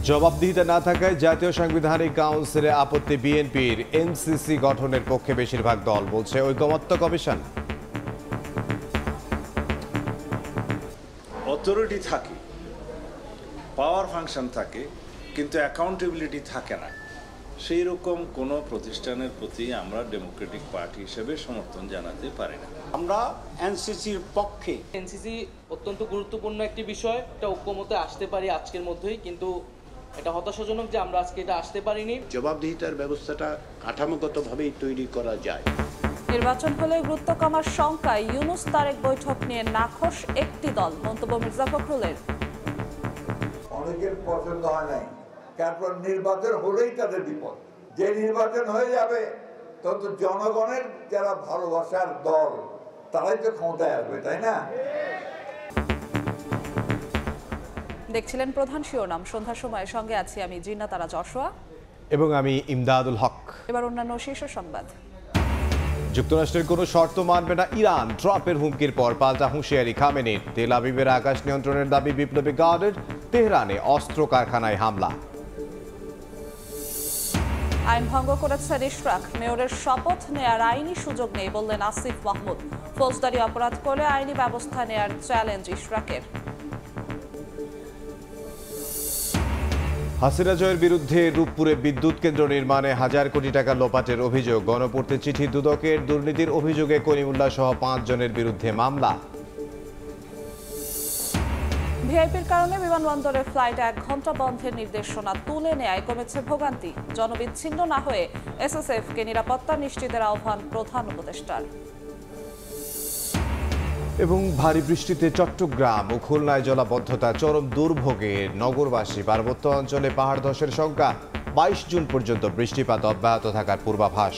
জবাবদিহিতা না থাকায় জাতীয় সাংবিধানিক কাউন্সিলে আপত্তি বিএনপির। এনসিসি গঠনের পক্ষে বেশিরভাগ দল, বলছে ঐকমত্য কমিশন। অথরিটি থাকে, পাওয়ার ফাংশন থাকে, কিন্তু অ্যাকাউন্টেবিলিটি থাকে না। সেই রকম কোনো প্রতিষ্ঠানের প্রতি আমরা ডেমোক্রেটিক পার্টি হিসেবে সমর্থন জানাতে পারি না। আমরা এনসিসির পক্ষে। এনসিসি অত্যন্ত গুরুত্বপূর্ণ একটি বিষয়, এটা ঐক্যমতে আসতে পারি আজকের মধ্যেই, কিন্তু এটা হতাশাজনক যে আমরা আজকে এটা আসতে পারিনি। জবাবদিহিতার ব্যবস্থাটা কাঠামোগতভাবেই তৈরি করা যায়। নির্বাচন হলে গুরুত্ব কমার শঙ্কায় ইউনূস তারেক বৈঠক নিয়ে নাখোশ একটি দল, মন্তব্য মির্জা ফখরুলের। অনেকের পছন্দ হয় নাই, তারপর নির্বাচন হলেই তাদের বিপদ। যে নির্বাচন হয়ে যাবে তত জনগণের যারা ভালোবাসার দল তারাই তো ক্ষমতায় আসবে, তাই না? দেখছিলেন প্রধান শিরোনাম। সন্ধ্যার সময়ের সঙ্গে আছি আমি জিন্নাত আরা যশোয়া এবং আমি ইমদাদুল হক। এবার অন্যান্য শীর্ষ সংবাদ। যুক্তরাষ্ট্রের কোনো শর্ত মানবে না ইরান। ট্রাম্পের হুমকির পর পাল্টা হুঁশিয়ারি খামেনির। তেল আবিবের আকাশ নিয়ন্ত্রণের দাবি বিপ্লবী গার্ডের। তেহরানে অস্ত্র কারখানায় হামলা। আইন ভঙ্গ করেছেন ইশরাক। মেয়রের শপথ নেয়ার আইনি সুযোগ নেই বললেন আসিফ মাহমুদ। ফৌজদারি অপরাধ করলে আইনি ব্যবস্থা নেয়ার চ্যালেঞ্জ ইশরাকের। হাসিনা জয়ের বিরুদ্ধে রূপপুরে বিদ্যুৎ কেন্দ্র নির্মাণে 1000 কোটি টাকা লোপাটের অভিযোগ। গণপূর্তি চিঠি দুদকের। দুর্নীতির অভিযোগে করিমুল্লাহ সহ 5 জনের বিরুদ্ধে মামলা। ভিআইপির কারণে বিমানবন্দরের ফ্লাইট 1 ঘন্টা বন্ধের নির্দেশনা তুলে নেয় কমেছে ভোগান্তি। জনবিচ্ছিন্ন না হয়ে এসএসএফকে নিরাপত্তা নিশ্চিতের আহ্বান প্রধান উপদেষ্টার। এবং ভারী বৃষ্টিতে চট্টগ্রাম ও খুলনায় জলাবদ্ধতা, চরম দুর্ভোগে নগরবাসী। পার্বত্য অঞ্চলে পাহাড় ধসের শঙ্কা। 22 জুন পর্যন্ত বৃষ্টিপাত অব্যাহত থাকার পূর্বাভাস।